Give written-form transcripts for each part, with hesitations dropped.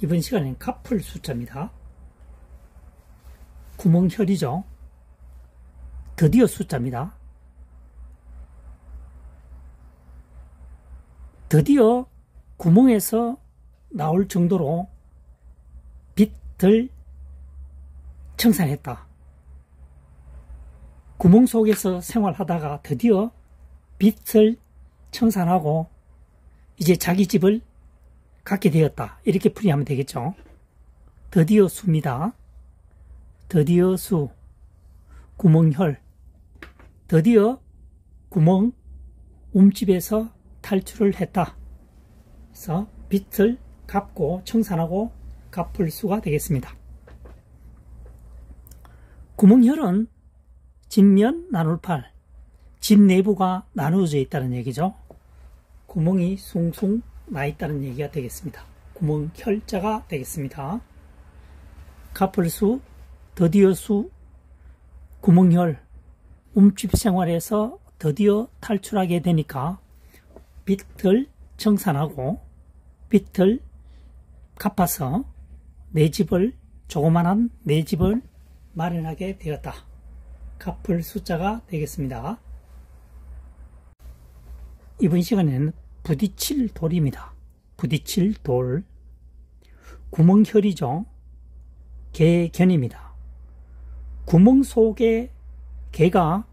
이번 시간에는 갚을 숫자입니다. 구멍혈이죠. 드디어 숫자입니다. 드디어 구멍에서 나올 정도로 빛을 청산했다. 구멍 속에서 생활하다가 드디어 빛을 청산하고 이제 자기 집을 갖게 되었다. 이렇게 풀이하면 되겠죠. 드디어 수입니다. 드디어 수, 구멍혈, 드디어 구멍 움집에서 탈출을 했다. 그래서 빛을 갚고 청산하고 갚을 수가 되겠습니다. 구멍혈은 집면 나눌 팔, 집 내부가 나누어져 있다는 얘기죠. 구멍이 숭숭 나 있다는 얘기가 되겠습니다. 구멍혈자가 되겠습니다. 갚을 수, 드디어 수, 구멍혈, 움집 생활에서 드디어 탈출하게 되니까 빛을 청산하고 빛을 갚아서 내 집을, 조그만한 내 집을 마련하게 되었다. 갚을 숫자가 되겠습니다. 이번 시간에는 부딪힐 돌입니다. 부딪힐 돌, 구멍혈이죠. 개견입니다. 구멍 속에 개가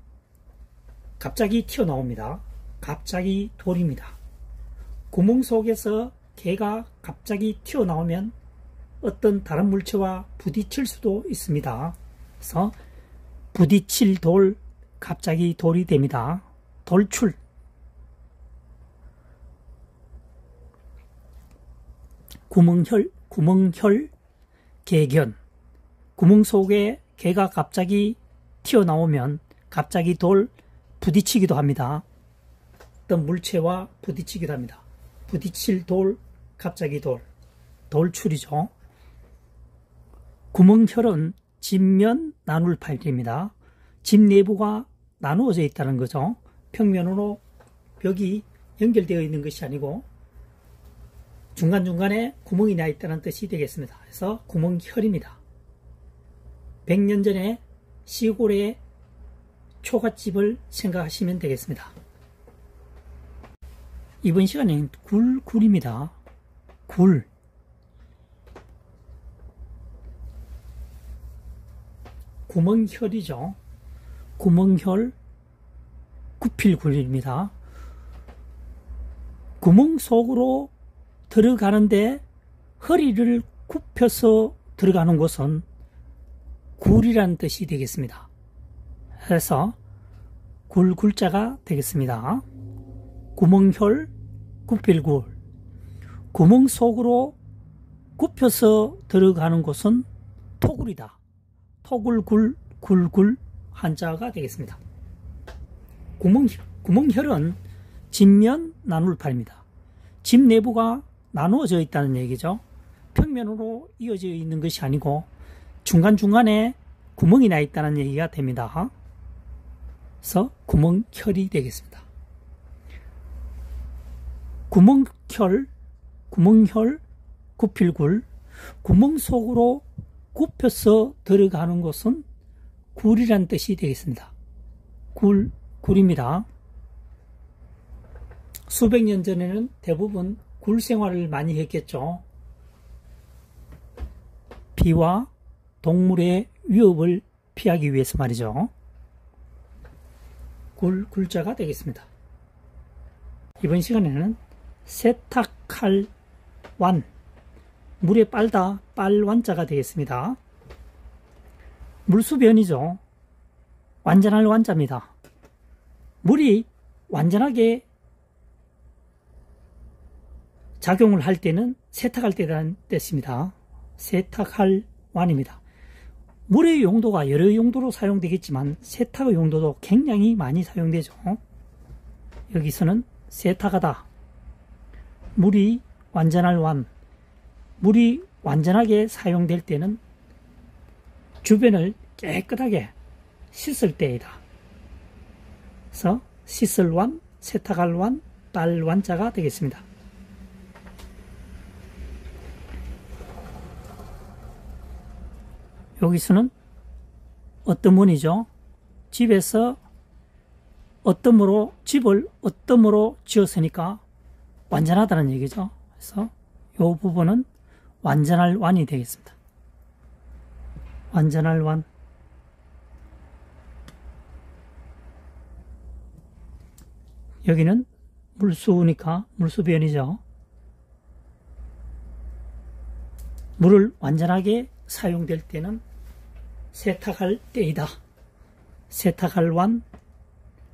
갑자기 튀어나옵니다. 갑자기 돌입니다. 구멍 속에서 개가 갑자기 튀어나오면 어떤 다른 물체와 부딪힐 수도 있습니다. 그래서 부딪힐 돌, 갑자기 돌이 됩니다. 돌출. 구멍혈, 개견. 구멍 속에 개가 갑자기 튀어나오면 갑자기 돌, 부딪히기도 합니다. 어떤 물체와 부딪히기도 합니다. 부딪힐 돌, 갑자기 돌. 돌출이죠. 구멍혈은 집면 나눌 팔입니다. 집 내부가 나누어져 있다는 거죠. 평면으로 벽이 연결되어 있는 것이 아니고 중간중간에 구멍이 나 있다는 뜻이 되겠습니다. 그래서 구멍혈입니다. 100년 전에 시골의 초가집을 생각하시면 되겠습니다. 이번 시간에는 굴입니다. 굴. 구멍혈이죠. 구멍혈, 구필굴입니다. 구멍 속으로 들어가는데 허리를 굽혀서 들어가는 곳은 굴이라는 뜻이 되겠습니다. 해서 굴자가 되겠습니다. 구멍혈, 구필굴. 구멍 속으로 굽혀서 들어가는 곳은 토굴이다. 토굴굴, 굴굴 한자가 되겠습니다. 구멍혈은 집면 나눌 팔입니다. 집 내부가 나누어져 있다는 얘기죠. 평면으로 이어져 있는 것이 아니고 중간중간에 구멍이 나 있다는 얘기가 됩니다. 그래서 구멍혈이 되겠습니다. 구멍혈, 구필굴. 구멍 속으로 굽혀서 들어가는 곳은 굴이라는 뜻이 되겠습니다. 굴입니다. 수백 년 전에는 대부분 굴 생활을 많이 했겠죠. 비와 동물의 위협을 피하기 위해서 말이죠. 굴자가 되겠습니다. 이번 시간에는 세탁할 완, 물에 빨다, 빨완자가 되겠습니다. 물수변이죠. 완전할 완자입니다. 물이 완전하게 작용을 할 때는 세탁할 때라는 뜻입니다. 세탁할 완입니다. 물의 용도가 여러 용도로 사용되겠지만 세탁의 용도도 굉장히 많이 사용되죠. 여기서는 세탁하다, 물이 완전할 완, 물이 완전하게 사용될 때는 주변을 깨끗하게 씻을 때이다. 그래서 씻을 완, 세탁할 완, 빨완자가 되겠습니다. 여기서는 어떠문이죠. 집에서 집을 어떠므로 지었으니까 완전하다는 얘기죠. 그래서 이 부분은 완전할 완이 되겠습니다. 완전할 완. 여기는 물수니까 물수변이죠. 물을 완전하게 사용될 때는 세탁할 때이다. 세탁할 완,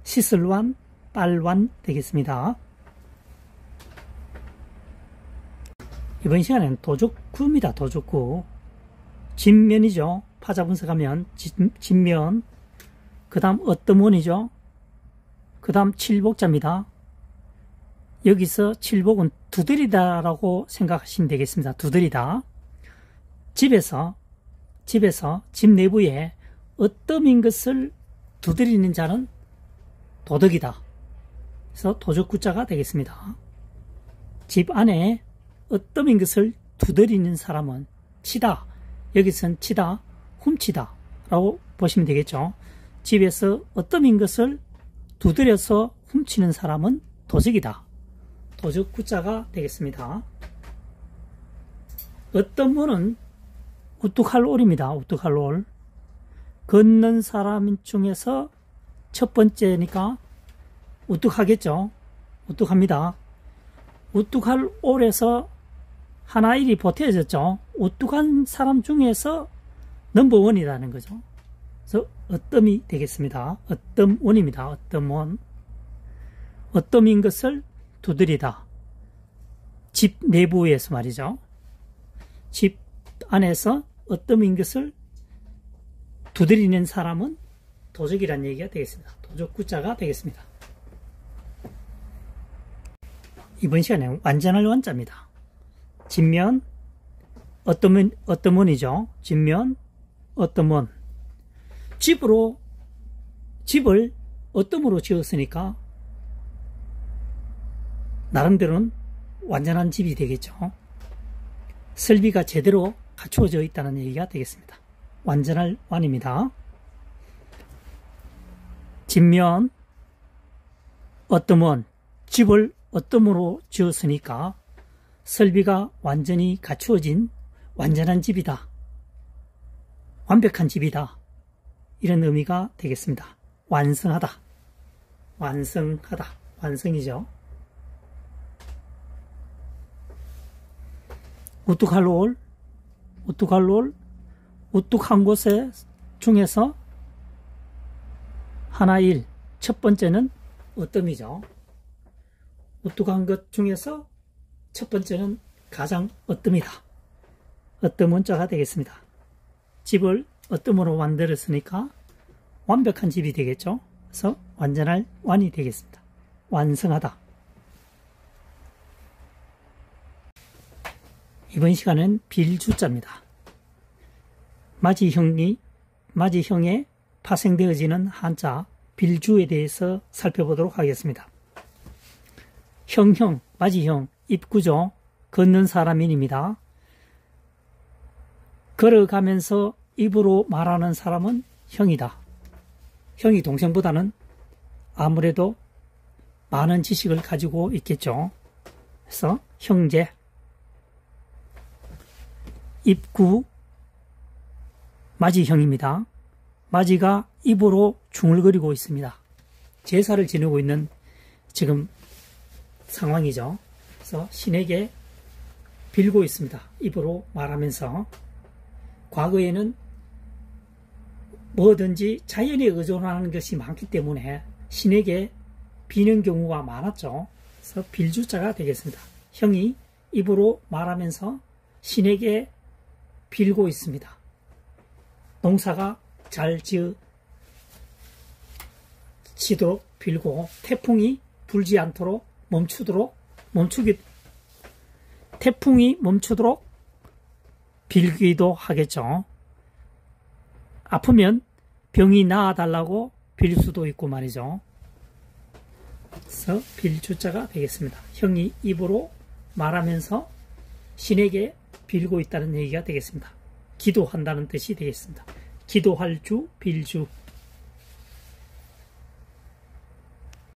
씻을 완, 빨 완 되겠습니다. 이번 시간에는 도적구입니다. 도적구. 진면이죠. 파자 분석하면 진면. 그 다음 어떠문이죠. 그 다음 칠복자입니다. 여기서 칠복은 두드리다라고 생각하시면 되겠습니다. 두드리다. 집에서 집 내부에 어떠민 것을 두드리는 자는 도덕이다. 그래서 도적구자가 되겠습니다. 집 안에 어떠민 것을 두드리는 사람은 치다. 여기서는 치다, 훔치다 라고 보시면 되겠죠. 집에서 어떠민 것을 두드려서 훔치는 사람은 도적이다. 도적구자가 되겠습니다. 어떤 분은 우뚝할 올입니다. 우뚝할 올. 걷는 사람 중에서 첫 번째니까 우뚝하겠죠. 우뚝합니다. 우뚝할 올에서 하나 일이 보태졌죠. 우뚝한 사람 중에서 넘버원이라는 거죠. 그래서 어뜸이 되겠습니다. 어뜸원입니다. 어뜸원. 어뜸인 것을 두드리다. 집 내부에서 말이죠. 집 안에서 어뜸인 것을 두드리는 사람은 도적이라는 얘기가 되겠습니다. 도적구자가 되겠습니다. 이번 시간에 완전할 완자입니다. 진면, 어떠문이죠. 진면, 어떠문. 집을 어떠문으로 지었으니까 나름대로는 완전한 집이 되겠죠. 설비가 제대로 갖추어져 있다는 얘기가 되겠습니다. 완전할 완입니다. 진면, 어떠문. 집을 어떠문으로 지었으니까 설비가 완전히 갖추어진 완전한 집이다. 완벽한 집이다. 이런 의미가 되겠습니다. 완성하다. 완성하다. 완성이죠. 우뚝할 올, 우뚝한 곳에 중에서 하나 일, 첫 번째는 어뜸이죠. 우뚝한 것 중에서 첫 번째는 가장 어뜸이다. 어뜸은 자가 되겠습니다. 집을 어뜸으로 만들었으니까 완벽한 집이 되겠죠. 그래서 완전할 완이 되겠습니다. 완성하다. 이번 시간은 빌주자입니다. 맞이형에 파생되어지는 한자 빌주에 대해서 살펴보도록 하겠습니다. 맞이형, 입구죠. 걷는 사람인입니다. 걸어가면서 입으로 말하는 사람은 형이다. 형이 동생보다는 아무래도 많은 지식을 가지고 있겠죠. 그래서 형제, 입구, 맞이형입니다. 맞이가 입으로 중얼거리고 있습니다. 제사를 지내고 있는 지금 상황이죠. 그래서 신에게 빌고 있습니다. 입으로 말하면서. 과거에는 뭐든지 자연에 의존하는 것이 많기 때문에 신에게 비는 경우가 많았죠. 그래서 빌주자가 되겠습니다. 형이 입으로 말하면서 신에게 빌고 있습니다. 농사가 잘 지도록 빌고 태풍이 불지 않도록 태풍이 멈추도록 빌기도 하겠죠. 아프면 병이 나아달라고 빌 수도 있고 말이죠. 그래서 빌주자가 되겠습니다. 형이 입으로 말하면서 신에게 빌고 있다는 얘기가 되겠습니다. 기도한다는 뜻이 되겠습니다. 기도할 주, 빌 주.